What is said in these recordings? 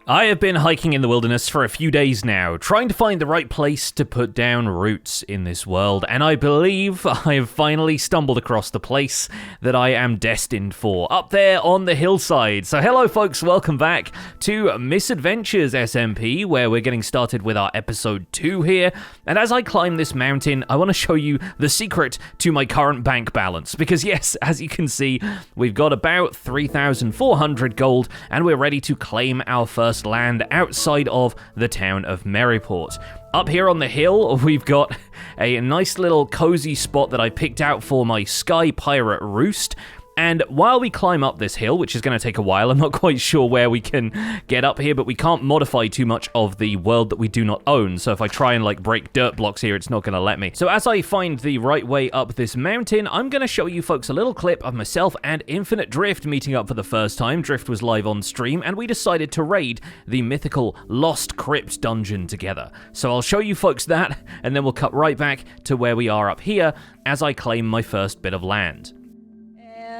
I have been hiking in the wilderness for a few days now, trying to find the right place to put down roots in this world, and I believe I have finally stumbled across the place that I am destined for, up there on the hillside. So hello folks, welcome back to Misadventures SMP, where we're getting started with our episode 2 here, and as I climb this mountain, I want to show you the secret to my current bank balance, because yes, as you can see, we've got about 3,400 gold, and we're ready to claim our first land outside of the town of Marryport. Up here on the hill, we've got a nice little cozy spot that I picked out for my sky pirate roost. And while we climb up this hill, which is going to take a while, I'm not quite sure where we can get up here, but we can't modify too much of the world that we do not own. So if I try and break dirt blocks here, it's not going to let me. So as I find the right way up this mountain, I'm going to show you folks a little clip of myself and Infinite Drift meeting up for the first time. Drift was live on stream, and we decided to raid the mythical Lost Crypt dungeon together. So I'll show you folks that, and then we'll cut right back to where we are up here as I claim my first bit of land.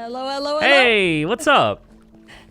Hello. Hey, what's up?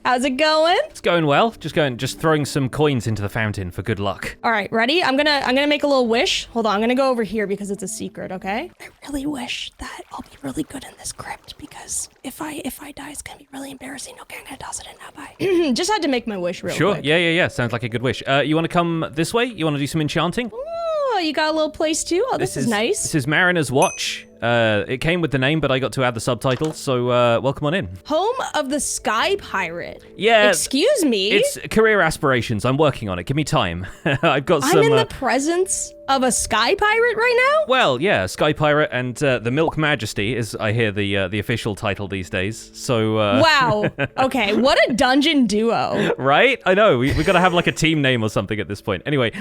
How's it going? It's going well. Just throwing some coins into the fountain for good luck. All right, ready? I'm gonna make a little wish. Hold on, I'm gonna go over here because it's a secret, okay? I really wish that I'll be really good in this crypt because if I die, it's gonna be really embarrassing. Okay, I'm gonna toss it in now. Bye. Just had to make my wish real quick. Sure. Yeah. Sounds like a good wish. You want to come this way? You want to do some enchanting? Oh, you got a little place too? Oh, this is nice. This is Mariner's Watch. It came with the name, but I got to add the subtitles, so welcome on in. Home of the Sky Pirate. Yeah. Excuse me? It's career aspirations. I'm working on it. Give me time. I've got some... I'm in the presence of a Sky Pirate right now? Well, yeah, Sky Pirate and the Milk Majesty is, I hear, the official title these days, so... Wow. Okay, what a dungeon duo. Right? I know. We got to have a team name or something at this point. Anyway,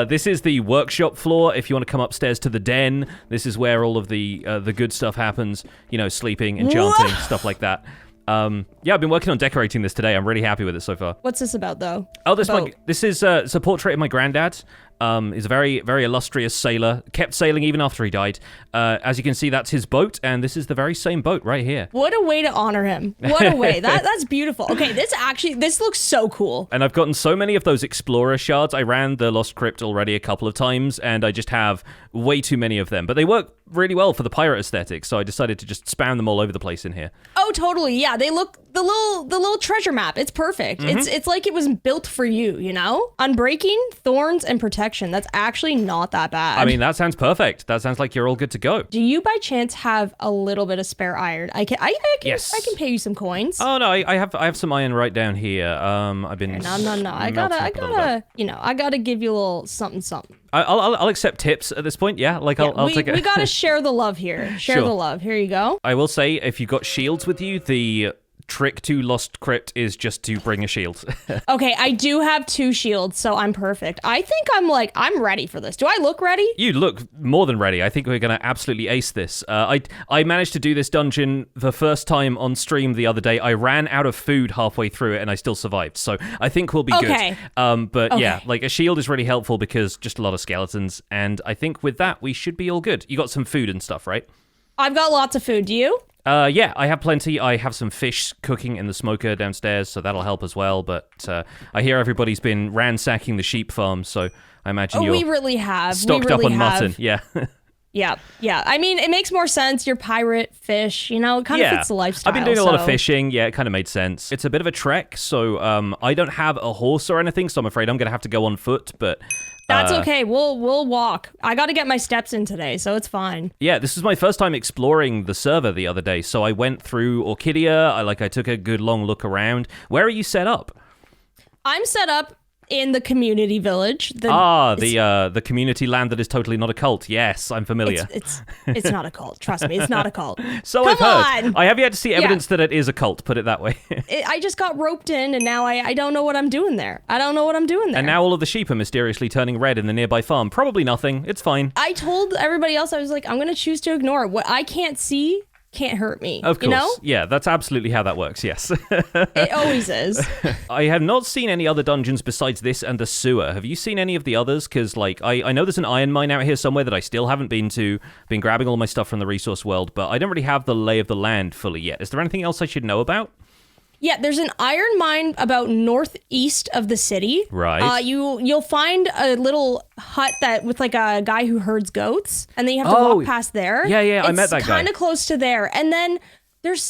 this is the workshop floor. If you want to come upstairs to the den, this is where all of the good stuff happens. You know, sleeping, enchanting, stuff like that. Yeah, I've been working on decorating this today. I'm really happy with it so far. What's this about, though? Oh, this is it's a portrait of my granddad. He's a very, very illustrious sailor. Kept sailing even after he died. As you can see, that's his boat, and this is the very same boat right here. What a way to honor him. What a way. That's beautiful. Okay, this looks so cool. And I've gotten so many of those explorer shards. I ran the Lost Crypt already a couple of times, and I just have way too many of them. But they work really well for the pirate aesthetic, so I decided to just spam them all over the place in here. Oh, totally. Yeah, they look the little treasure map. It's perfect. Mm-hmm. It's like it was built for you, you know? Unbreaking, thorns, and protection. That's actually not that bad. I mean, that sounds perfect. That sounds like you're all good to go. Do you by chance have a little bit of spare iron? Yes. I can pay you some coins. Oh no, I have some iron right down here. I've been No. I gotta give you a little something. I'll accept tips at this point. Yeah, I'll take it. We gotta share the love here. Share the love. Here you go. I will say, if you've got shields with you, the trick to Lost Crypt is just to bring a shield. Okay, I do have 2 shields, so I'm perfect. I think I'm ready for this. Do I look ready? You look more than ready. I think we're going to absolutely ace this. I managed to do this dungeon the first time on stream the other day. I ran out of food halfway through it, and I still survived. So I think we'll be good. But yeah, a shield is really helpful because just a lot of skeletons. And I think with that, we should be all good. You got some food and stuff, right? I've got lots of food. Do you? Yeah, I have plenty. I have some fish cooking in the smoker downstairs, so that'll help as well. But I hear everybody's been ransacking the sheep farm, so I imagine you're we really have. Stocked up on mutton. Yeah. Yeah. I mean, it makes more sense. You're pirate, fish, it kind of fits the lifestyle. I've been doing a lot of fishing. Yeah, it kind of made sense. It's a bit of a trek, so I don't have a horse or anything, so I'm afraid I'm going to have to go on foot, but... That's okay. We'll walk. I got to get my steps in today, so it's fine. Yeah, this is my first time exploring the server the other day, so I went through Orchidia. I took a good long look around. Where are you set up? I'm set up in the community village. The community land that is totally not a cult. Yes, I'm familiar. It's not a cult. Trust me, it's not a cult. So I've heard. I have yet to see evidence that it is a cult, put it that way. I just got roped in, and now I don't know what I'm doing there. And now all of the sheep are mysteriously turning red in the nearby farm. Probably nothing. It's fine. I told everybody else, I was like, I'm going to choose to ignore it. What I can't see can't hurt me. Of course. Yeah, that's absolutely how that works, yes. It always is. I have not seen any other dungeons besides this and the sewer. Have you seen any of the others? Because, I know there's an iron mine out here somewhere that I still haven't been to. Been grabbing all my stuff from the resource world, but I don't really have the lay of the land fully yet. Is there anything else I should know about? Yeah, there's an iron mine about northeast of the city. Right. You'll find a little hut that with like a guy who herds goats, and then you have to walk past there. Yeah, I met that guy. It's kind of close to there. And then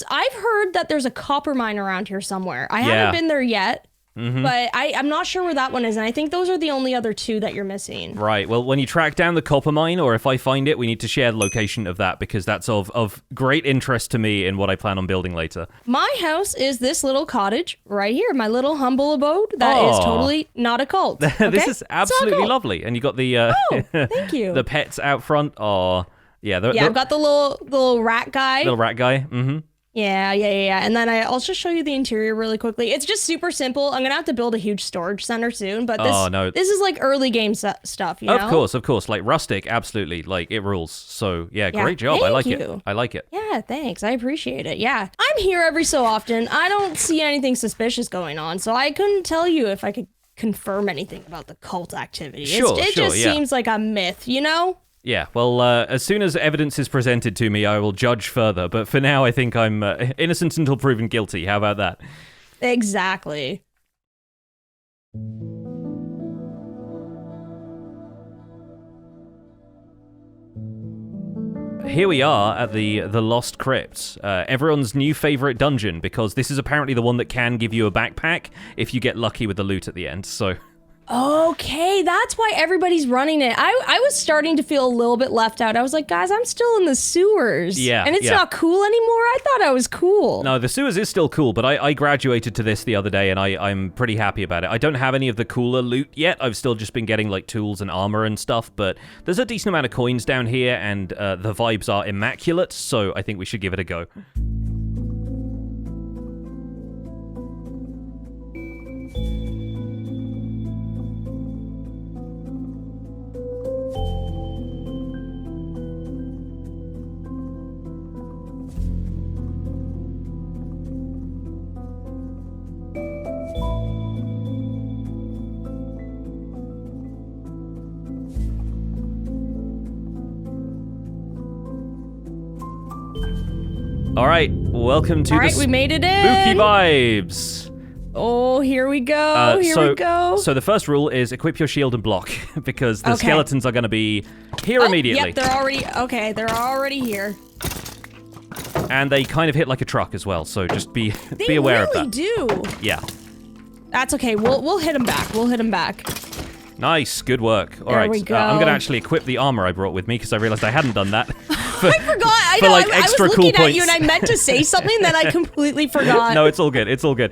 I've heard that there's a copper mine around here somewhere. I haven't been there yet. But I'm not sure where that one is, and I think those are the only other two that you're missing. Right, well, when you track down the copper mine, or if I find it, we need to share the location of that, because that's of great interest to me in what I plan on building later. My house is this little cottage right here, my little humble abode that is totally not a cult. Okay? This is absolutely lovely, and you got the thank you. the pets out front. Oh, yeah. I've got the little rat guy. Little rat guy, Yeah. And then I'll just show you the interior really quickly. It's just super simple. I'm going to have to build a huge storage center soon, but this is like early game stuff, you know? Of course. Like rustic, absolutely. Like it rules. So yeah, great job. I like it. I like it. Yeah, thanks. I appreciate it. Yeah. I'm here every so often. I don't see anything suspicious going on, so I couldn't tell you if I could confirm anything about the cult activity. It just seems like a myth, you know? Yeah, well, as soon as evidence is presented to me, I will judge further. But for now, I think I'm innocent until proven guilty. How about that? Exactly. Here we are at the Lost Crypt, everyone's new favorite dungeon, because this is apparently the one that can give you a backpack if you get lucky with the loot at the end, so... Okay, that's why everybody's running it. I was starting to feel a little bit left out. I was like, guys, I'm still in the sewers. Yeah. And it's not cool anymore? I thought I was cool. No, the sewers is still cool, but I graduated to this the other day, and I'm pretty happy about it. I don't have any of the cooler loot yet. I've still just been getting, like, tools and armor and stuff, but there's a decent amount of coins down here, and the vibes are immaculate, so I think we should give it a go. All right, welcome to we made it in. Spooky vibes. Oh, here we go. Here we go. So the first rule is equip your shield and block, because the skeletons are going to be here immediately. Yep, they're already here. And they kind of hit like a truck as well, so just be aware of that. They really do. Yeah. That's okay. We'll hit them back. We'll hit them back. Nice, good work. All right, we go. I'm going to actually equip the armor I brought with me, because I realized I hadn't done that. I forgot. I know. Like, I was looking at you and I meant to say something that I completely forgot. No, it's all good. It's all good.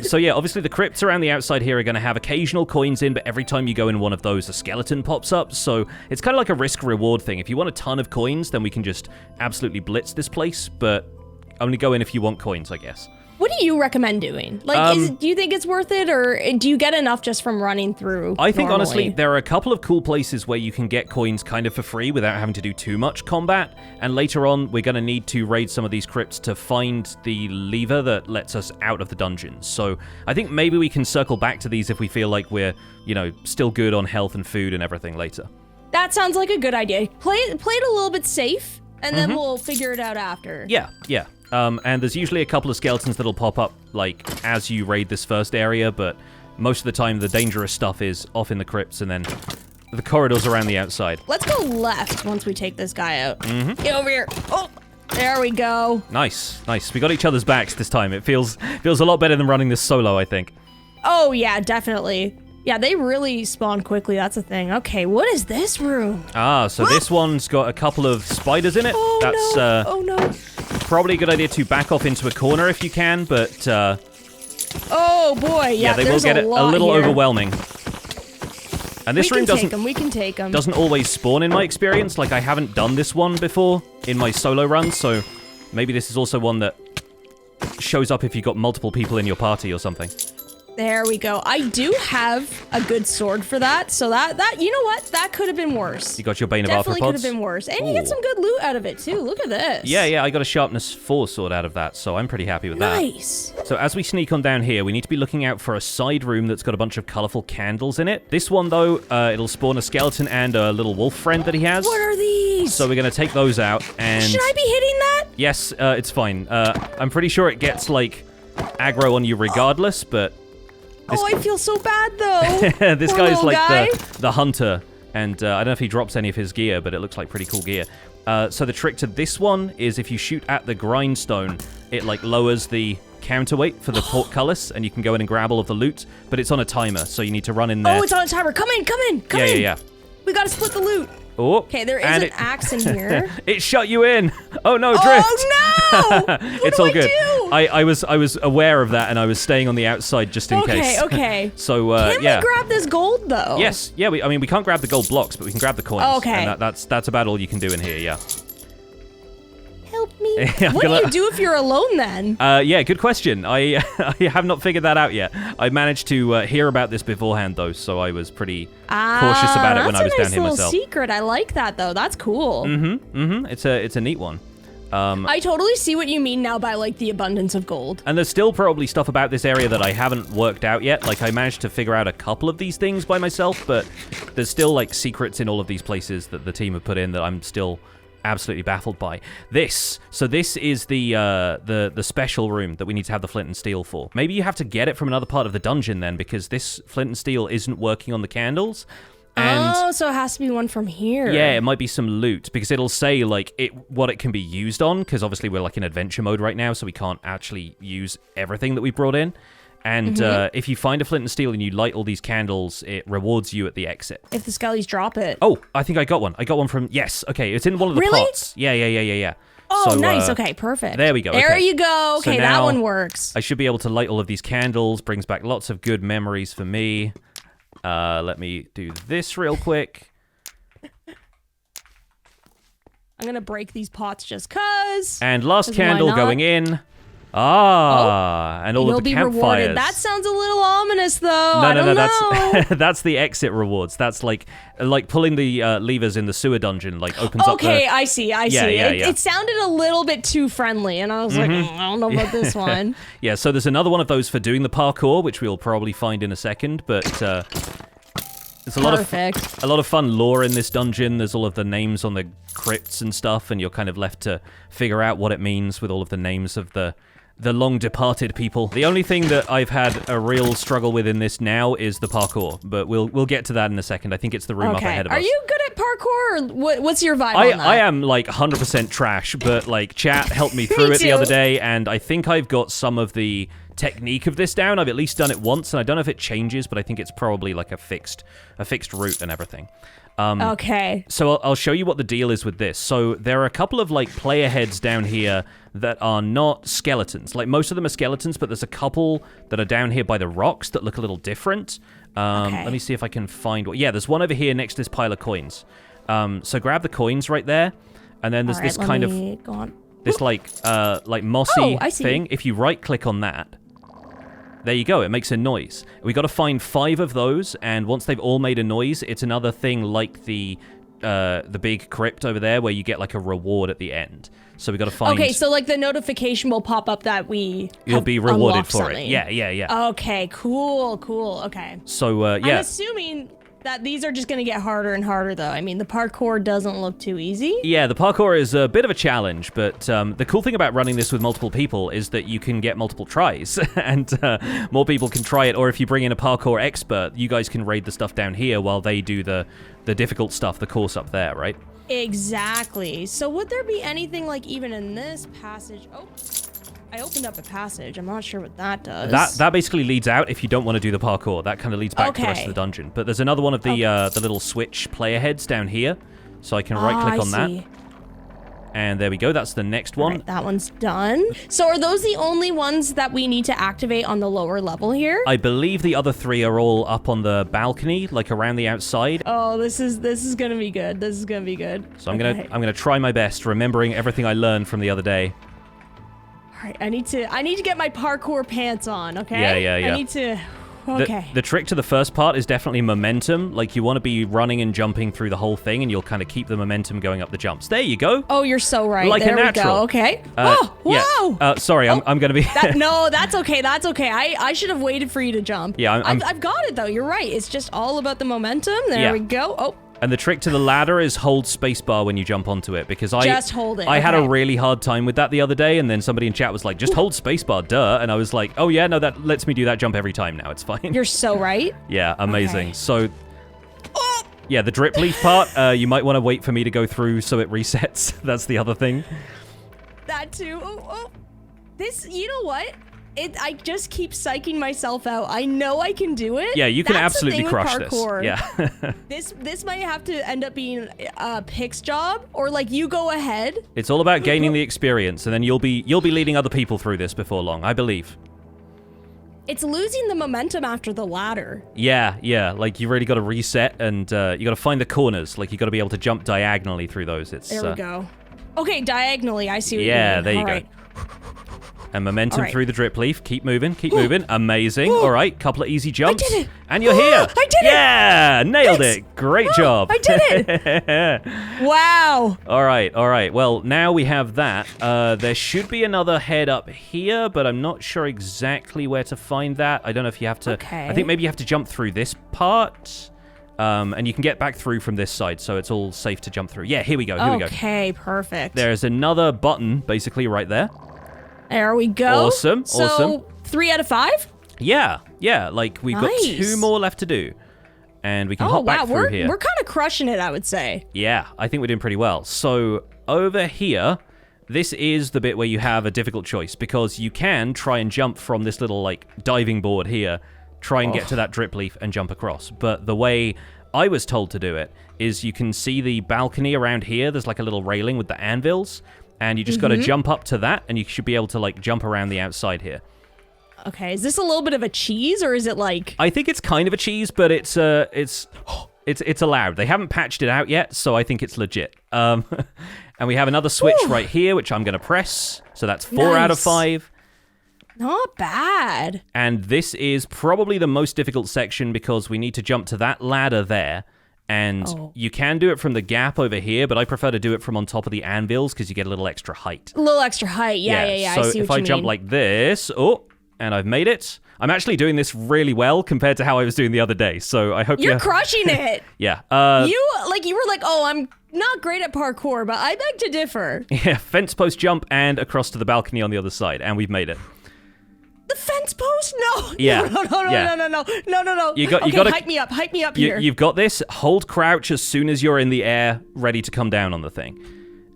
So yeah, obviously the crypts around the outside here are going to have occasional coins in, but every time you go in one of those, a skeleton pops up. So it's kind of like a risk-reward thing. If you want a ton of coins, then we can just absolutely blitz this place, but only go in if you want coins, I guess. What do you recommend doing? Like, do you think it's worth it, or do you get enough just from running through? I think, honestly, there are a couple of cool places where you can get coins kind of for free without having to do too much combat, and later on, we're going to need to raid some of these crypts to find the lever that lets us out of the dungeons. So I think maybe we can circle back to these if we feel like we're, still good on health and food and everything later. That sounds like a good idea. Play it a little bit safe, and then we'll figure it out after. Yeah. And there's usually a couple of skeletons that'll pop up, like, as you raid this first area, but most of the time the dangerous stuff is off in the crypts and then the corridors around the outside. Let's go left once we take this guy out. Get over here. Oh, there we go. Nice. We got each other's backs this time. It feels a lot better than running this solo, I think. Oh, yeah, definitely. Yeah, they really spawn quickly, that's the thing. Okay, what is this room? So this one's got a couple of spiders in it. Oh, no. Probably a good idea to back off into a corner if you can, but... oh, boy, yeah, they will get a little overwhelming. And this room we can take them. Doesn't always spawn in my experience. Like, I haven't done this one before in my solo run, so maybe this is also one that shows up if you've got multiple people in your party or something. There we go. I do have a good sword for that, so that you know what? That could have been worse. You got your Bane of Arthropods? Definitely could have been worse. And you get some good loot out of it, too. Look at this. Yeah, I got a Sharpness 4 sword out of that, so I'm pretty happy with that. Nice. So as we sneak on down here, we need to be looking out for a side room that's got a bunch of colorful candles in it. This one, though, it'll spawn a skeleton and a little wolf friend that he has. What are these? So we're going to take those out, and... Should I be hitting that? Yes, it's fine. I'm pretty sure it gets, like... aggro on you regardless, but... Oh, I feel so bad, though. This Poor guy's little guy. like the hunter, and I don't know if he drops any of his gear, but it looks like pretty cool gear. So the trick to this one is if you shoot at the grindstone, it like lowers the counterweight for the portcullis, and you can go in and grab all of the loot, but it's on a timer, so you need to run in there. Oh, it's on a timer. Come in. Yeah. We gotta split the loot. Oh, Okay, there is an axe in here. It shut you in. Oh no, drift. Oh no! It's what all do good. I do? I was aware of that, and I was staying on the outside just in case. Okay. So Can yeah. we grab this gold though? Yes. Yeah. I mean, we can't grab the gold blocks, but we can grab the coins. Okay. And that's about all you can do in here. Yeah. Help me. I'm What gonna- do you do if you're alone then? Yeah, good question. I have not figured that out yet. I managed to hear about this beforehand, though, so I was pretty cautious about it when I was down here myself. That's a nice little secret. I like that, though. That's cool. It's a neat one. I totally see what you mean now by, like, the abundance of gold. And there's still probably stuff about this area that I haven't worked out yet. Like, I managed to figure out a couple of these things by myself, but there's still, like, secrets in all of these places that the team have put in that I'm still absolutely baffled by. This is the special room that we need to have the flint and steel for. Maybe you have to get it from another part of the dungeon then, because this flint and steel isn't working on the candles. And so it has to be one from here. yeah, it might be some loot, because it'll say like what it can be used on, because obviously we're like in adventure mode right now, so we can't actually use everything that we brought in. And if you find a flint and steel and you light all these candles, it rewards you at the exit. If the skellies drop it. Oh, I think I got one. I got one from... Yes, okay, it's in one of the Really? pots. Yeah. Oh, So, nice. Okay, perfect. there we go, There okay. you go. So Okay, that now one works. I should be able to light all of these candles. Brings back lots of good memories for me. Let me do this real quick. I'm gonna break these pots just cause. And last 'Cause why candle not? going in. And all You'll of the be campfires. rewarded. That sounds a little ominous, though. I don't know. That's the exit rewards. That's like pulling the levers in the sewer dungeon. Like opens up. Okay, I see. Yeah. It sounded a little bit too friendly, and I was like, I don't know about this one. Yeah. So there's another one of those for doing the parkour, which we'll probably find in a second. But there's a lot of fun lore in this dungeon. There's all of the names on the crypts and stuff, and you're kind of left to figure out what it means with all of the names of the long-departed people. The only thing that I've had a real struggle with in this now is the parkour, but we'll get to that in a second. I think it's the room up ahead of us. Are you good at parkour, or what's your vibe on that? I am like 100% trash, but like chat helped me through it the other day, and I think I've got some of the technique of this down. I've at least done it once, and I don't know if it changes, but I think it's probably like a fixed route and everything. Okay. So I'll show you what the deal is with this. So there are a couple of like player heads down here that are not skeletons. Like most of them are skeletons, but there's a couple that are down here by the rocks that look a little different. Okay. Let me see if I can find what. Yeah, there's one over here next to this pile of coins. So grab the coins right there, and then there's this kind of this like mossy thing. If you right click on that, there you go, it makes a noise. We got to find 5 of those, and once they've all made a noise, it's another thing like the big crypt over there where you get like a reward at the end. So we got to find... Okay, so like the notification will pop up that you'll be rewarded for something. it. Yeah. Okay, cool. Okay. So, yeah. I'm assuming that these are just going to get harder and harder, though. I mean, the parkour doesn't look too easy. Yeah, the parkour is a bit of a challenge, but the cool thing about running this with multiple people is that you can get multiple tries, and more people can try it, or if you bring in a parkour expert, you guys can raid the stuff down here while they do the difficult stuff, the course up there, right? Exactly. So would there be anything like even in this passage? Oh, I opened up a passage. I'm not sure what that does. That basically leads out if you don't want to do the parkour. That kind of leads back to the rest of the dungeon. But there's another one of the little switch player heads down here, so I can right-click on that. And there we go. That's the next one. Right, that one's done. So are those the only ones that we need to activate on the lower level here? I believe the other 3 are all up on the balcony, like around the outside. Oh, this is gonna be good. This is gonna be good. So I'm gonna try my best, remembering everything I learned from the other day. All right, I need to get my parkour pants on. Okay. Yeah. I need to. Okay. The trick to the first part is definitely momentum. Like, you want to be running and jumping through the whole thing, and you'll kind of keep the momentum going up the jumps. There you go. Oh, you're so right. Like there a natural. We go. Okay. Oh, wow. Yeah. Sorry, I'm going to be... No, that's okay. That's okay. I should have waited for you to jump. Yeah, I've got it, though. You're right. It's just all about the momentum. There we go. Oh. And the trick to the ladder is hold spacebar when you jump onto it, because just hold it. I had a really hard time with that the other day, and then somebody in chat was like, just hold spacebar, duh. And I was like, oh yeah, no, that lets me do that jump every time now. It's fine. You're so right. Yeah, amazing. Okay. So, yeah, the drip leaf part, you might want to wait for me to go through so it resets. That's the other thing. That too. Oh. This, you know what? I just keep psyching myself out. I know I can do it. Yeah, you can That's absolutely the thing crush with parkour. this. Yeah. This might have to end up being a Pix job, or like you go ahead. It's all about gaining the experience, and then you'll be leading other people through this before long, I believe. It's losing the momentum after the ladder. Yeah. Like, you really got to reset, and you got to find the corners. Like, you got to be able to jump diagonally through those. There we go. Okay, diagonally. I see what you mean. Yeah, there you go. Right. And momentum right. through the drip leaf. Keep moving. Amazing. All right, couple of easy jumps. I did it. And you're here. I did it. Yeah, nailed Yes. it. Great job. I did it. Wow. All right. Well, now we have that. There should be another head up here, but I'm not sure exactly where to find that. I don't know if you have to... Okay. I think maybe you have to jump through this part. And you can get back through from this side, so it's all safe to jump through. Yeah, here we go. Okay, perfect. There's another button, basically, right there. There we go. Awesome. So, 3 out of 5? Yeah. Like, we've got 2 more left to do. And we can hop back through here. We're kind of crushing it, I would say. Yeah, I think we're doing pretty well. So, over here, this is the bit where you have a difficult choice, because you can try and jump from this little, like, diving board here, try and get to that drip leaf and jump across. But the way I was told to do it is you can see the balcony around here. There's, like, a little railing with the anvils. And you just got to jump up to that, and you should be able to, like, jump around the outside here. Okay, is this a little bit of a cheese, or is it like... I think it's kind of a cheese, but it's allowed. They haven't patched it out yet, so I think it's legit. And we have another switch right here, which I'm going to press. So that's 4 out of 5. Not bad. And this is probably the most difficult section, because we need to jump to that ladder there. And you can do it from the gap over here, but I prefer to do it from on top of the anvils, because you get a little extra height. A little extra height, yeah. So I see what you mean. if I jump like this, and I've made it. I'm actually doing this really well compared to how I was doing the other day, so I hope you're crushing it. Yeah. You were like, oh, I'm not great at parkour, but I beg to differ. Yeah, fence post jump and across to the balcony on the other side, and we've made it. The fence post? No. Yeah. No. You got to hype me up here. You've got this. Hold crouch as soon as you're in the air, ready to come down on the thing.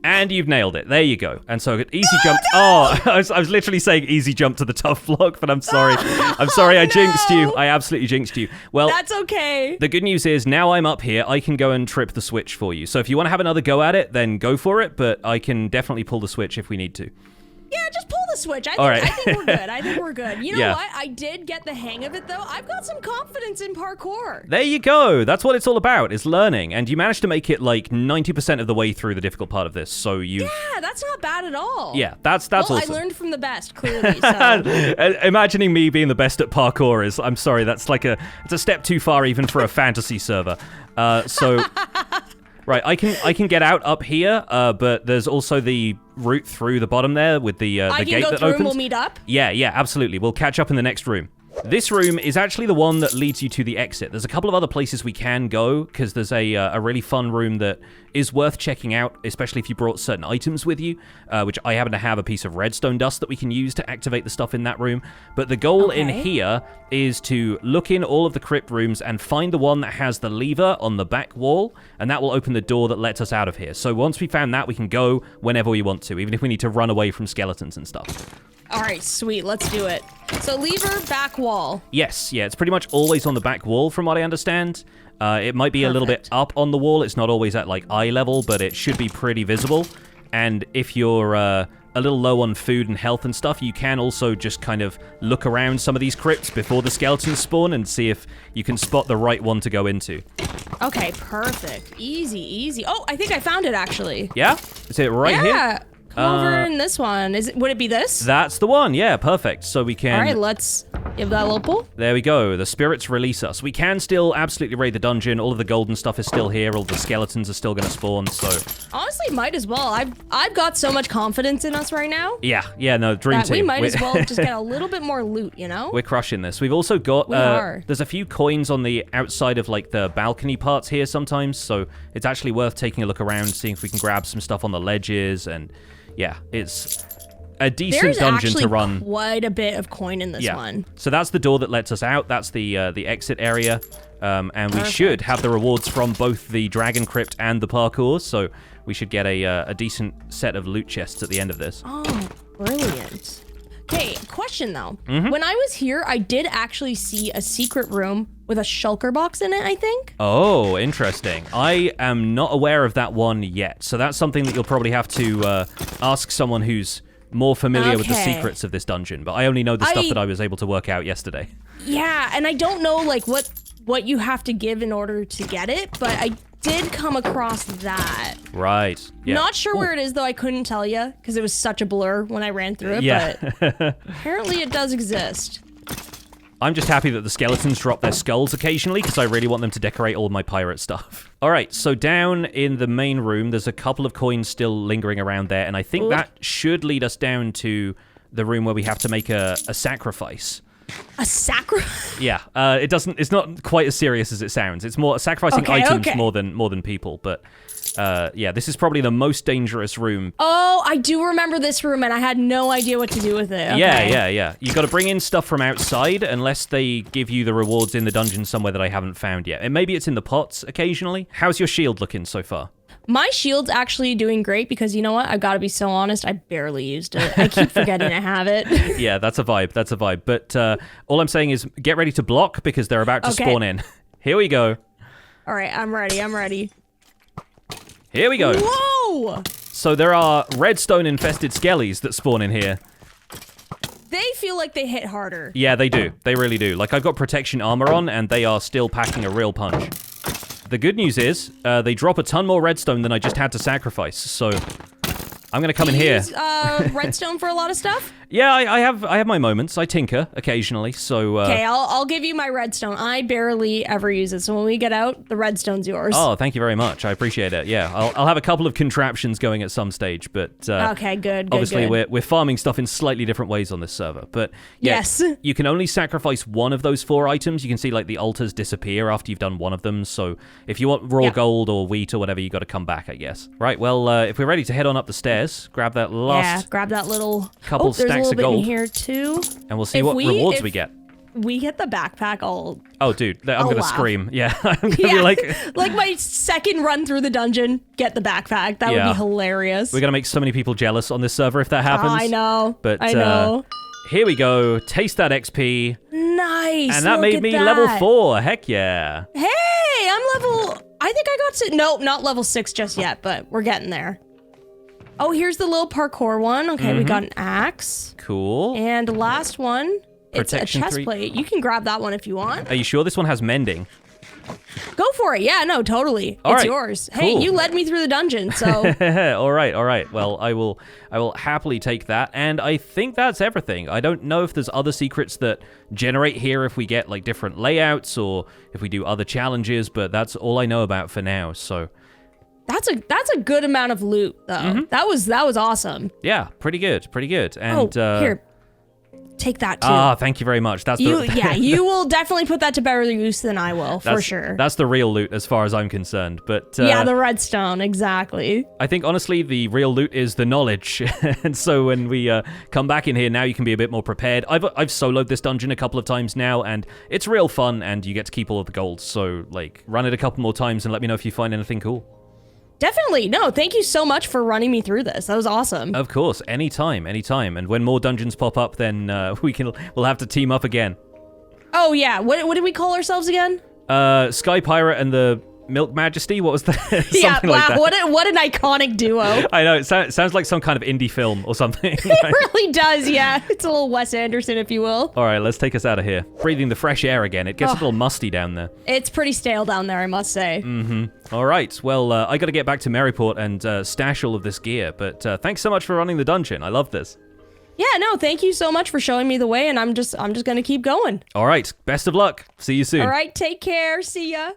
And you've nailed it. There you go. And so easy jump. No! Oh, I was literally saying easy jump to the tough block, but I'm sorry. I'm sorry, I jinxed you. I absolutely jinxed you. Well, that's okay. The good news is now I'm up here, I can go and trip the switch for you. So if you want to have another go at it, then go for it, but I can definitely pull the switch if we need to. Yeah, just pull the switch. I think we're good. You know what? I did get the hang of it, though. I've got some confidence in parkour. There you go. That's what it's all about, is learning. And you managed to make it like 90% of the way through the difficult part of this. So you... Yeah, that's not bad at all. Yeah, that's awesome. I learned from the best, clearly. So. Imagining me being the best at parkour is... I'm sorry, it's a step too far even for a fantasy server. Right, I can get out up here, but there's also the route through the bottom there with the gate that opens. I can go through and we'll meet up? Yeah, absolutely. We'll catch up in the next room. This room is actually the one that leads you to the exit. There's a couple of other places we can go, because there's a really fun room that is worth checking out, especially if you brought certain items with you, which I happen to have a piece of redstone dust that we can use to activate the stuff in that room. But the goal in here is to look in all of the crypt rooms and find the one that has the lever on the back wall, and that will open the door that lets us out of here. So once we found that, we can go whenever we want to, even if we need to run away from skeletons and stuff. All right, sweet. Let's do it. So lever, back wall. Yes, yeah, it's pretty much always on the back wall from what I understand. It might be a little bit up on the wall. It's not always at like eye level, but it should be pretty visible. And if you're a little low on food and health and stuff, you can also just kind of look around some of these crypts before the skeletons spawn and see if you can spot the right one to go into. Okay, perfect. Easy. Oh, I think I found it actually. Yeah? Is it right here? Yeah. Come over in this one. Would it be this? That's the one. Yeah, perfect. So we can... All right, let's Give that little pull. There we go. The spirits release us. We can still absolutely raid the dungeon. All of the golden stuff is still here. All the skeletons are still going to spawn, so... Honestly, might as well. I've got so much confidence in us right now. Yeah, no, dream that team. We might as well just get a little bit more loot, you know? We're crushing this. We've also got... there's a few coins on the outside of, like, the balcony parts here sometimes, so it's actually worth taking a look around, seeing if we can grab some stuff on the ledges, and yeah, it's... a decent dungeon to run. There's quite a bit of coin in this one. So that's the door that lets us out. That's the exit area. And we should have the rewards from both the Dragon Crypt and the parkour, so we should get a decent set of loot chests at the end of this. Oh, brilliant. Okay, question though. When I was here, I did actually see a secret room with a shulker box in it, I think. Oh, interesting. I am not aware of that one yet, so that's something that you'll probably have to ask someone who's more familiar with the secrets of this dungeon, but I only know the stuff that I was able to work out yesterday. Yeah, and I don't know like what you have to give in order to get it, but I did come across that. Right. Yeah. Not sure where it is though, I couldn't tell you because it was such a blur when I ran through it, but apparently it does exist. I'm just happy that the skeletons drop their skulls occasionally because I really want them to decorate all of my pirate stuff. All right, so down in the main room, there's a couple of coins still lingering around there, and I think that should lead us down to the room where we have to make a sacrifice. A sacrifice? Yeah, it's not quite as serious as it sounds. It's more sacrificing items more than people, but yeah, this is probably the most dangerous room. Oh, I do remember this room, and I had no idea what to do with it. Okay. Yeah. You got to bring in stuff from outside, unless they give you the rewards in the dungeon somewhere that I haven't found yet. And maybe it's in the pots occasionally. How's your shield looking so far? My shield's actually doing great because you know what? I've got to be so honest. I barely used it. I keep forgetting I have it. Yeah, that's a vibe. But all I'm saying is get ready to block because they're about to spawn in. Here we go. All right, I'm ready. Here we go. Whoa! So there are redstone-infested skellies that spawn in here. They feel like they hit harder. Yeah, they do. They really do. Like, I've got protection armor on, and they are still packing a real punch. The good news is, they drop a ton more redstone than I just had to sacrifice, so I'm gonna come in here. Use redstone for a lot of stuff? Yeah, I have my moments. I tinker occasionally, so... Okay, I'll give you my redstone. I barely ever use it, so when we get out, the redstone's yours. Oh, thank you very much. I appreciate it. Yeah, I'll have a couple of contraptions going at some stage, but... okay, good. Obviously, we're farming stuff in slightly different ways on this server, but... Yeah, yes. You can only sacrifice one of those 4 items. You can see, like, the altars disappear after you've done one of them, so if you want raw gold or wheat or whatever, you got to come back, I guess. Right, well, if we're ready to head on up the stairs, grab that last... Yeah, grab that little... couple stacks of gold. In here too. And we'll see what rewards we get. We get the backpack, Oh, dude, I'm going to scream. Yeah, I'm going to be like my second run through the dungeon, get the backpack. That would be hilarious. We're going to make so many people jealous on this server if that happens. I know. But I know. Here we go. Taste that XP. Nice. And that made me level 4. Heck yeah. Hey, I'm level... I think I got to... No, not level 6 just yet, but we're getting there. Oh, here's the little parkour one. Okay, we got an axe. Cool. And last one, Protection it's a chest 3. plate. You can grab that one if you want. Are you sure this one has mending? Go for it. Yeah, no, totally. It's yours. Cool. Hey, you led me through the dungeon, so... all right. Well, I will happily take that, and I think that's everything. I don't know if there's other secrets that generate here if we get, like, different layouts or if we do other challenges, but that's all I know about for now, so... That's a good amount of loot, though. That was awesome. Yeah, pretty good. And here, take that too. Ah, thank you very much. That's you will definitely put that to better use than I will, for sure. That's the real loot as far as I'm concerned. But yeah, the redstone, exactly. I think honestly, the real loot is the knowledge, and so when we come back in here now, you can be a bit more prepared. I've soloed this dungeon a couple of times now, and it's real fun, and you get to keep all of the gold. So like, run it a couple more times and let me know if you find anything cool. Definitely. No, thank you so much for running me through this. That was awesome. Of course. Anytime. And when more dungeons pop up, then we'll have to team up again. Oh, yeah. What did we call ourselves again? Sky Pirate and the Milk Majesty? What was that? Yeah, wow. Like that. What an iconic duo. I know. It sounds like some kind of indie film or something. It really does, yeah. It's a little Wes Anderson, if you will. All right, let's take us out of here. Breathing the fresh air again. It gets a little musty down there. It's pretty stale down there, I must say. All right. Well, I got to get back to Marryport and stash all of this gear. But thanks so much for running the dungeon. I love this. Yeah, no, thank you so much for showing me the way, and I'm just gonna keep going. All right, best of luck. See you soon. All right, take care. See ya.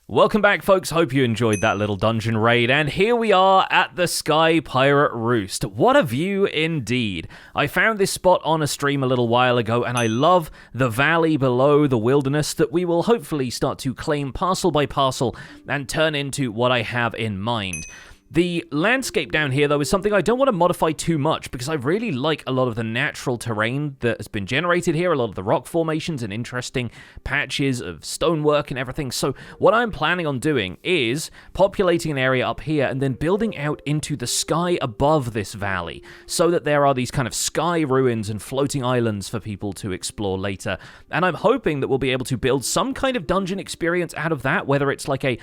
Welcome back, folks. Hope you enjoyed that little dungeon raid, and here we are at the Sky Pirate Roost. What a view indeed. I found this spot on a stream a little while ago, and I love the valley below the wilderness that we will hopefully start to claim parcel by parcel and turn into what I have in mind. The landscape down here, though, is something I don't want to modify too much because I really like a lot of the natural terrain that has been generated here, a lot of the rock formations and interesting patches of stonework and everything. So what I'm planning on doing is populating an area up here and then building out into the sky above this valley so that there are these kind of sky ruins and floating islands for people to explore later. And I'm hoping that we'll be able to build some kind of dungeon experience out of that, whether it's like a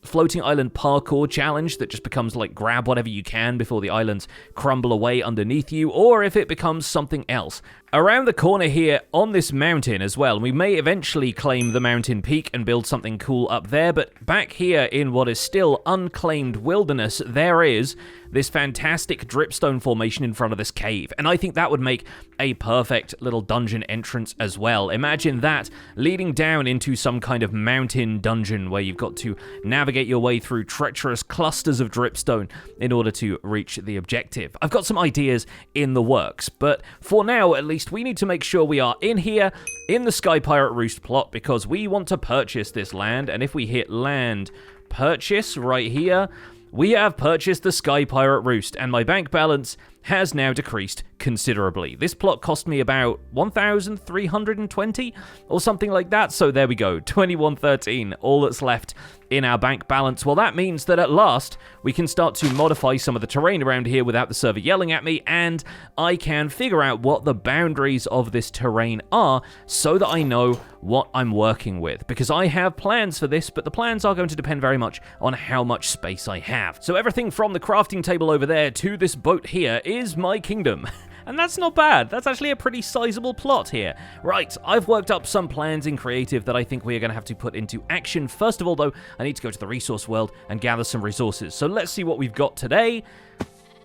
floating island parkour challenge that just becomes like grab whatever you can before the islands crumble away underneath you, or if it becomes something else. Around the corner here on this mountain as well, we may eventually claim the mountain peak and build something cool up there, but back here in what is still unclaimed wilderness, there is this fantastic dripstone formation in front of this cave, and I think that would make a perfect little dungeon entrance as well. Imagine that leading down into some kind of mountain dungeon where you've got to navigate your way through treacherous clusters of dripstone in order to reach the objective. I've got some ideas in the works, but for now at least we need to make sure we are in here in the Sky Pirate Roost plot because we want to purchase this land, and if we hit land purchase right here, we have purchased the Sky Pirate Roost, and my bank balance has now decreased considerably. This plot cost me about 1,320 or something like that, so there we go, 2113, all that's left in our bank balance. Well, that means that at last we can start to modify some of the terrain around here without the server yelling at me, and I can figure out what the boundaries of this terrain are so that I know what I'm working with, because I have plans for this, but the plans are going to depend very much on how much space I have. So everything from the crafting table over there to this boat here is my kingdom. And that's not bad. That's actually a pretty sizable plot here. Right, I've worked up some plans in creative that I think we are going to have to put into action. First of all, though, I need to go to the resource world and gather some resources. So let's see what we've got today.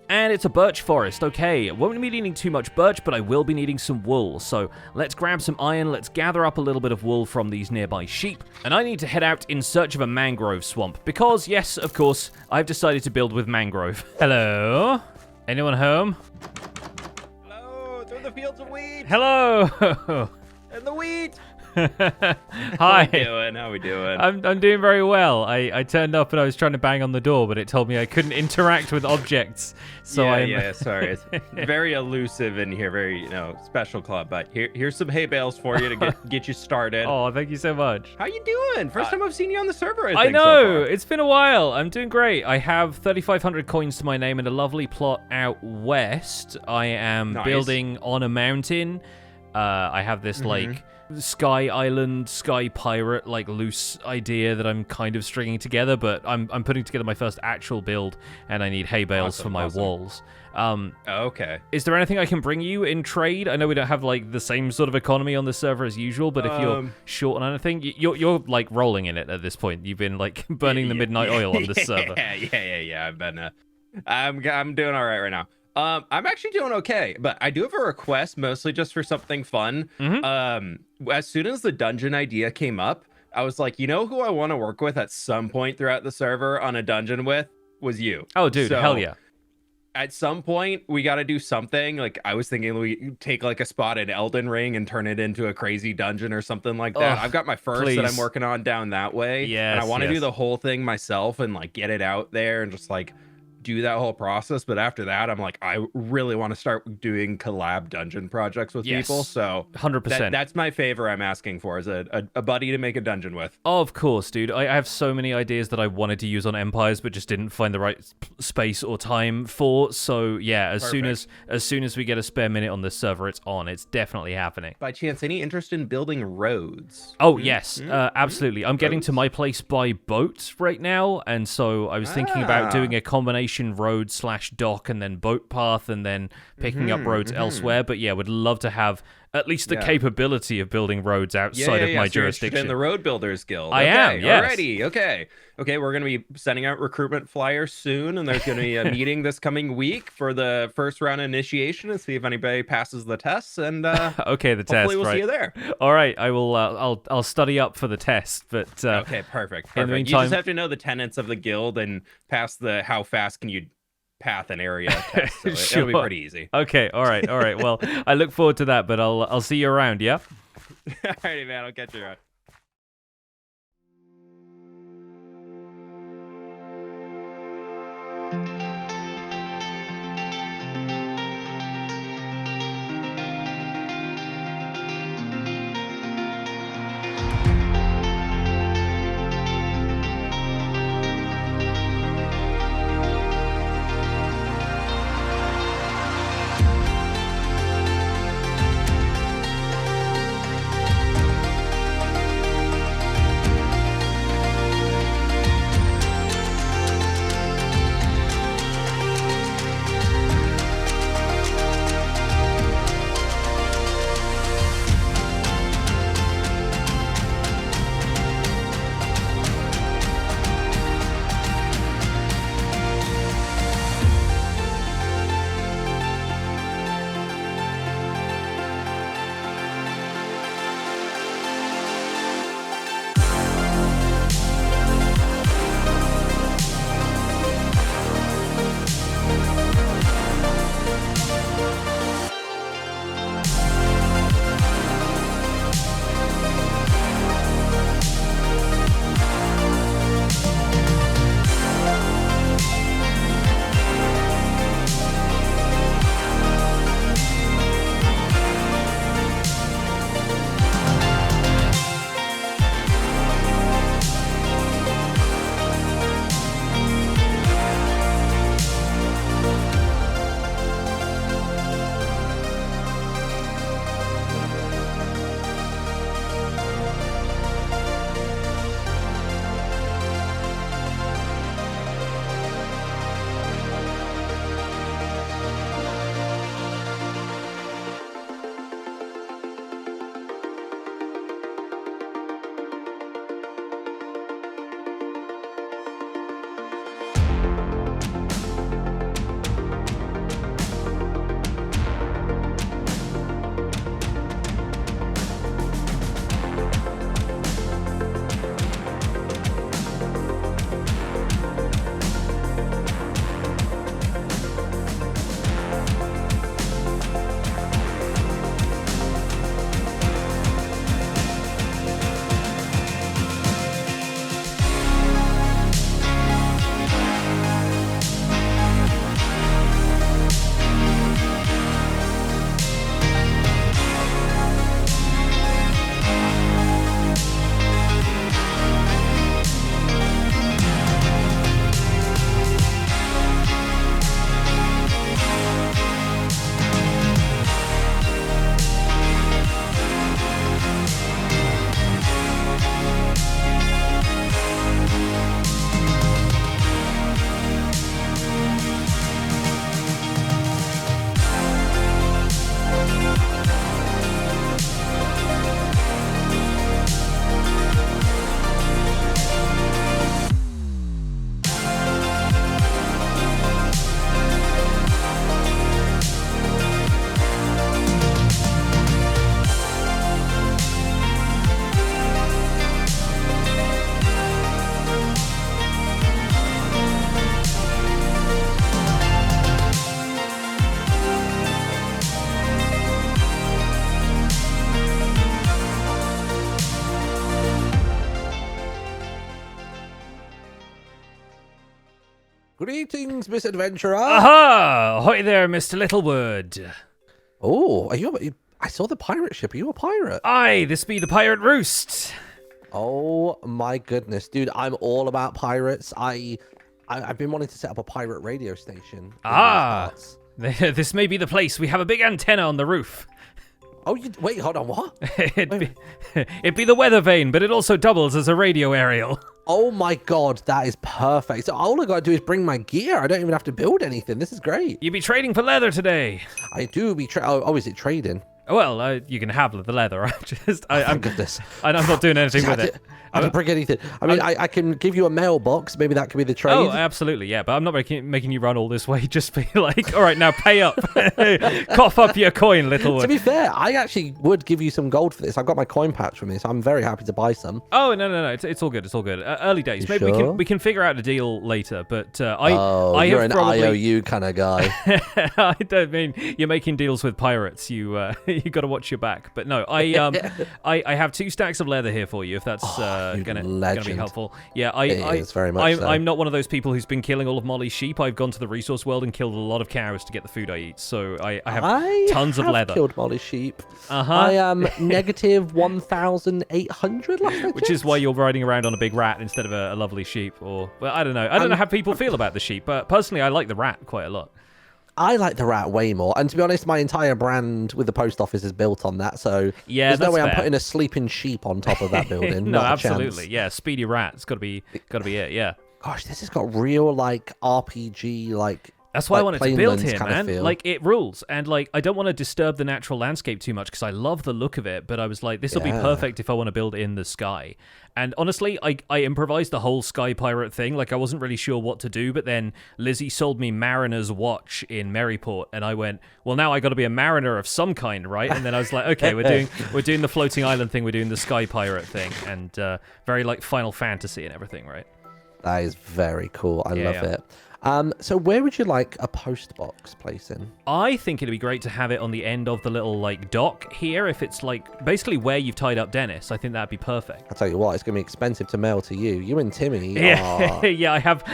And it's a birch forest. Okay, I won't be needing too much birch, but I will be needing some wool. So let's grab some iron. Let's gather up a little bit of wool from these nearby sheep. And I need to head out in search of a mangrove swamp because, yes, of course, I've decided to build with mangrove. Hello? Anyone home? Hello, through the fields of wheat. Hello. And the wheat. Hi. How we doing? I'm doing very well. I turned up and I was trying to bang on the door, but it told me I couldn't interact with objects. So sorry. It's very elusive in here, very special club. But here's some hay bales for you to get you started. Oh, thank you so much. How you doing? First time I've seen you on the server. I know, it's been a while. I'm doing great. I have 3,500 coins to my name and a lovely plot out west. I am building on a mountain. I have this like Sky Island, Sky Pirate, like loose idea that I'm kind of stringing together, but I'm putting together my first actual build, and I need hay bales for my walls. Okay. Is there anything I can bring you in trade? I know we don't have like the same sort of economy on the server as usual, but if you're short on anything, you're like rolling in it at this point. You've been like burning the midnight oil on this server. Yeah. I've been. I'm doing all right now. I'm actually doing okay, but I do have a request, mostly just for something fun. As soon as the dungeon idea came up, I was like, you know who I want to work with at some point throughout the server on a dungeon with was you. Oh, dude, hell yeah. At some point, we got to do something. Like, I was thinking we take like a spot in Elden Ring and turn it into a crazy dungeon or something like that. I've got my first that I'm working on down that way. Yes, and I want to do the whole thing myself and like get it out there and just like do that whole process. But after that, I'm like, I really want to start doing collab dungeon projects with people. So 100%. That's my favor I'm asking for, is a buddy to make a dungeon with. Oh, of course, dude. I have so many ideas that I wanted to use on Empires, but just didn't find the right space or time for. So yeah, as soon as we get a spare minute on this server, it's on. It's definitely happening. By chance, any interest in building roads? Oh yes, absolutely. I'm getting to my place by boat right now, and so I was thinking about doing a combination road/dock and then boat path and then picking up roads elsewhere. But yeah, would love to have at least the Yeah. capability of building roads outside of my So you're jurisdiction. in the Road Builders Guild. I am, yes. Alrighty, okay. We're gonna be sending out recruitment flyers soon, and there's gonna be a meeting this coming week for the first round initiation and see if anybody passes the tests. And okay, the test. hopefully we'll right. see you there. All right, I will. I'll study up for the test. But Okay, perfect. in the You meantime- just have to know the tenets of the guild and pass the how fast can you path an area test. So it'll be Sure. pretty easy. okay, all right. Well, I look forward to that. But I'll see you around. Yeah. Alrighty, man. I'll catch you around. Greetings, Misadventurer. Aha! Ahoy there, Mr. Littlewood. Oh, are you? I saw the pirate ship. Are you a pirate? Aye, this be the pirate roost. Oh my goodness, dude! I'm all about pirates. I've been wanting to set up a pirate radio station. in these parts. This may be the place. We have a big antenna on the roof. Oh, wait, hold on, what? It'd be the weather vane, but it also doubles as a radio aerial. Oh my god, that is perfect. So all I gotta do is bring my gear. I don't even have to build anything. This is great. You'd be trading for leather today. I do be oh, is it trading? Well, you can have the leather. Thank goodness. I'm not doing anything with it. I don't bring anything. I mean, I can give you a mailbox. Maybe that could be the trade. Oh, absolutely, yeah. But I'm not making you run all this way. Just be like, all right, now pay up. Cough up your coin, little one. To be fair, I actually would give you some gold for this. I've got my coin pouch from this. I'm very happy to buy some. Oh, no. It's all good. It's all good. Early days. You Maybe sure? we can figure out a deal later. But you're an IOU kind of guy. I don't mean you're making deals with pirates. You got to watch your back. But no, I have 2 stacks of leather here for you. If that's gonna be helpful. Yeah, it's very much so. I'm not one of those people who's been killing all of Molly's sheep. I've gone to the resource world and killed a lot of cows to get the food I eat. So I have tons of leather. Killed Molly's sheep. I am negative 1,800 last which is why you're riding around on a big rat instead of a lovely sheep. Or well, I don't know. I don't know how people feel about the sheep, but personally, I like the rat quite a lot. I like the rat way more. And to be honest, my entire brand with the post office is built on that. So yeah, there's no way I'm putting a sleeping sheep on top of that building. No, Not absolutely. A chance. Yeah, speedy rat. It's got to be it. Yeah. Gosh, this has got real RPG That's why I wanted to build here, kind of man. feel. Like, it rules. And, like, I don't want to disturb the natural landscape too much because I love the look of it. But I was like, this will be perfect if I want to build in the sky. And honestly, I improvised the whole Sky Pirate thing. Like, I wasn't really sure what to do. But then Lizzie sold me Mariner's watch in Marryport. And I went, well, now I got to be a mariner of some kind, right? And then I was like, okay, we're doing the floating island thing. We're doing the Sky Pirate thing. And very, like, Final Fantasy and everything, right? That is very cool. I love it. So where would you like a post box placing? I think it'd be great to have it on the end of the little like dock here. If it's like basically where you've tied up Dennis, I think that'd be perfect. I'll tell you what, it's gonna be expensive to mail to you. You and Timmy. Yeah, yeah. I have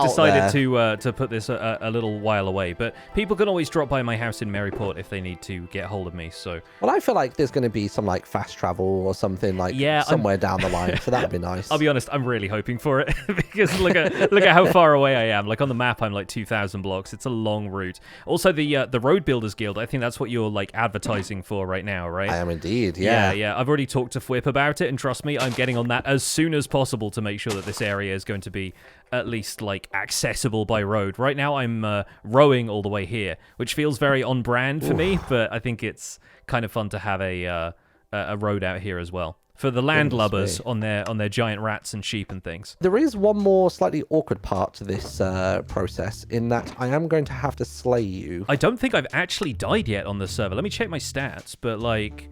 decided to put this a little while away, but people can always drop by my house in Marryport if they need to get hold of me. So well, I feel like there's gonna be some like fast travel or something like somewhere down the line. So that'd be nice. I'll be honest, I'm really hoping for it because look at how far away I am. Like on the map, I'm like 2,000 blocks. It's a long route. Also, the Road Builders Guild, I think that's what you're like advertising for right now, right? I am indeed, yeah. Yeah. I've already talked to Fwip about it, and trust me, I'm getting on that as soon as possible to make sure that this area is going to be at least like accessible by road. Right now, I'm rowing all the way here, which feels very on brand for me, but I think it's kind of fun to have a road out here as well. For the landlubbers on their giant rats and sheep and things. There is one more slightly awkward part to this process in that I am going to have to slay you. I don't think I've actually died yet on the server. Let me check my stats, but like...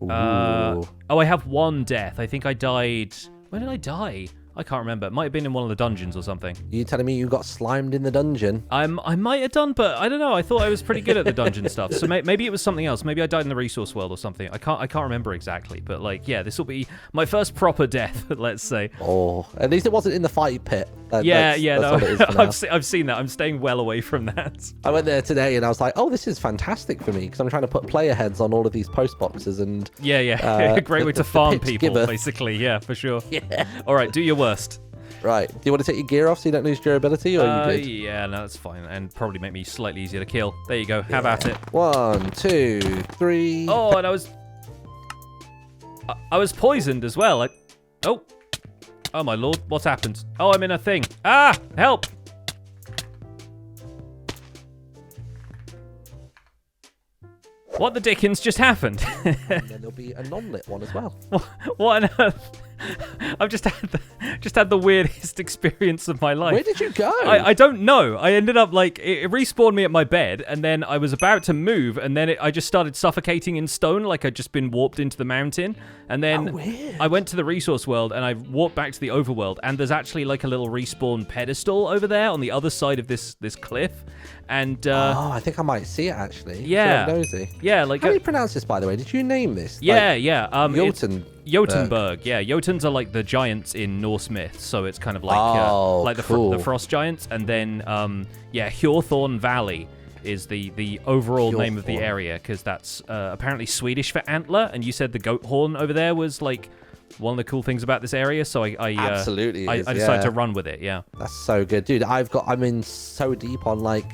oh, I have 1 death. I think I died... When did I die? I can't remember. It might have been in one of the dungeons or something. You telling me you got slimed in the dungeon? I might have done, but I don't know. I thought I was pretty good at the dungeon stuff. So maybe it was something else. Maybe I died in the resource world or something. I can't remember exactly. But like, yeah, this will be my first proper death. Let's say. Oh, at least it wasn't in the fight pit. That's I've seen that. I'm staying well away from that. I went there today and I was like, oh, this is fantastic for me because I'm trying to put player heads on all of these post boxes and great way to farm people, basically. Yeah, for sure. Yeah. All right, do your worst. Right. Do you want to take your gear off so you don't lose durability, or are you good? Yeah, no, that's fine, and probably make me slightly easier to kill. There you go. Have at it. 1, 2, 3. Oh, and I was poisoned as well. Oh my lord, what's happened? Oh, I'm in a thing. Ah, help! What the dickens just happened? And then there'll be a non-lit one as well. What on earth? I've just had the weirdest experience of my life. Where did you go? I don't know. I ended up like it respawned me at my bed, and then I was about to move, and then I just started suffocating in stone, like I'd just been warped into the mountain. And then I went to the resource world, and I walked back to the overworld, and there's actually like a little respawn pedestal over there on the other side of this cliff. And I think I might see it actually. Yeah, nosy. Yeah, like how do you pronounce this, by the way? Did you name this? Yeah. Jotunberg. Yeah, Jotuns are like the giants in Norse myth, so it's kind of like the frost giants, and then Hjorthorn Valley is the overall name of the area because that's apparently Swedish for antler, and you said the goat horn over there was like one of the cool things about this area, so I decided to run with it. Yeah, that's so good, dude. I'm in so deep on like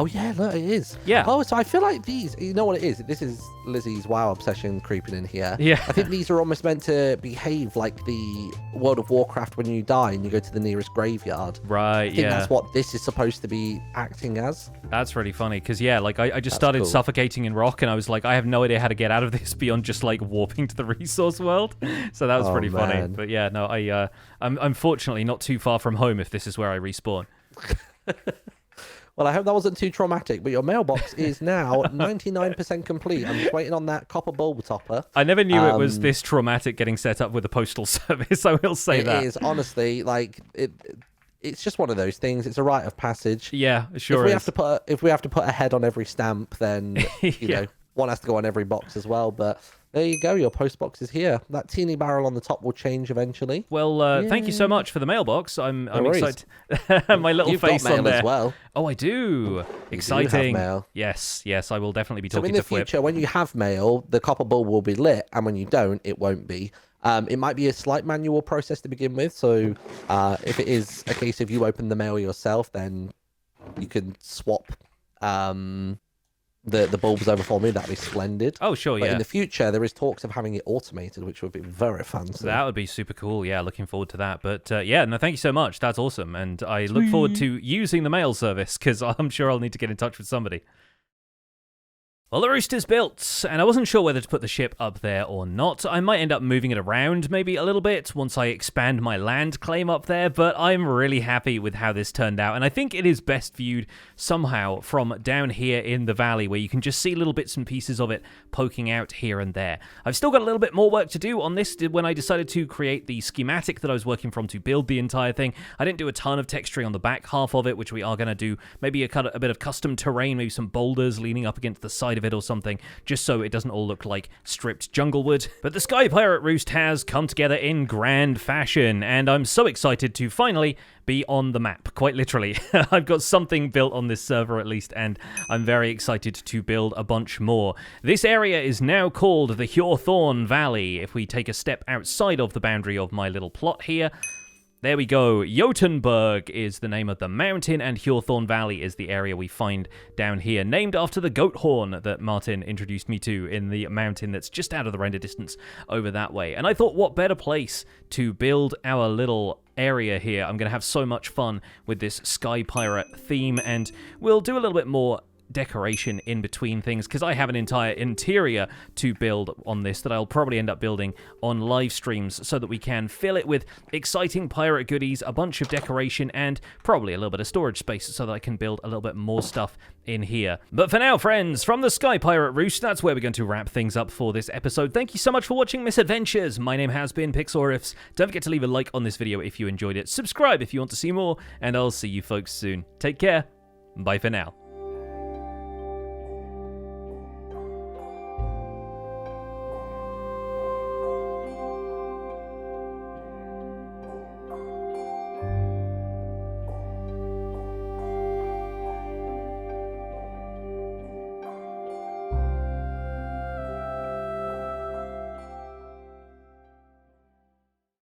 Oh yeah, look, it is. Yeah. Oh, so I feel like these, you know what it is? This is Lizzie's WoW obsession creeping in here. Yeah. I think these are almost meant to behave like the World of Warcraft when you die and you go to the nearest graveyard. Right, I think yeah. that's what this is supposed to be acting as. That's really funny, because, yeah, like, I just That's started cool. suffocating in rock, and I was like, I have no idea how to get out of this beyond just, like, warping to the resource world. So that was Oh, pretty funny. man. But, yeah, no, I'm unfortunately not too far from home if this is where I respawn. Well, I hope that wasn't too traumatic, but your mailbox is now 99% complete. I'm just waiting on that copper bulb topper. I never knew it was this traumatic getting set up with the postal service, I will say that. It is, honestly, like, it's just one of those things. It's a rite of passage. Yeah, it sure if we is. have to put a head on every stamp, then you Yeah. know, one has to go on every box as well. But there you go, your post box is here. That teeny barrel on the top will change eventually. Well, thank you so much for the mailbox. I'm worries. excited. My little You've face got mail on there. as well. Oh, I do. You do have Exciting. mail. Yes, I will definitely be So talking in the to Flip. future, when you have mail, the copper bulb will be lit, and when you don't, it won't be. It might be a slight manual process to begin with. So if it is a case of you open the mail yourself, then you can swap the bulbs over for me. That'd be splendid. Oh, sure, But yeah. in the future, there is talks of having it automated, which would be very fancy. That would be super cool. Yeah, looking forward to that. But yeah, no, thank you so much. That's awesome. And I look forward to using the mail service, because I'm sure I'll need to get in touch with somebody. Well, the roost is built, and I wasn't sure whether to put the ship up there or not. I might end up moving it around maybe a little bit once I expand my land claim up there, but I'm really happy with how this turned out, and I think it is best viewed somehow from down here in the valley, where you can just see little bits and pieces of it poking out here and there. I've still got a little bit more work to do on this when I decided to create the schematic that I was working from to build the entire thing. I didn't do a ton of texturing on the back half of it, which we are going to do. Maybe a bit of custom terrain, maybe some boulders leaning up against the side of it or something, just so it doesn't all look like stripped jungle wood. But the Sky Pirate Roost has come together in grand fashion, and I'm so excited to finally be on the map, quite literally. I've got something built on this server at least, and I'm very excited to build a bunch more. This area is now called the Hawthorne Valley. If we take a step outside of the boundary of my little plot here, there we go. Jotunberg is the name of the mountain, and Hawthorne Valley is the area we find down here, named after the goat horn that Martin introduced me to in the mountain that's just out of the render distance over that way. And I thought, what better place to build our little area here. I'm going to have so much fun with this Sky Pirate theme, and we'll do a little bit more decoration in between things, because I have an entire interior to build on this that I'll probably end up building on live streams, so that we can fill it with exciting pirate goodies, a bunch of decoration, and probably a little bit of storage space so that I can build a little bit more stuff in here. But for now, friends, from the Sky Pirate Roost, that's where we're going to wrap things up for this episode. Thank you so much for watching Misadventures. My name has been Pixlriffs. Don't forget to leave a like on this video if you enjoyed it, subscribe if you want to see more, and I'll see you folks soon. Take care. Bye for now.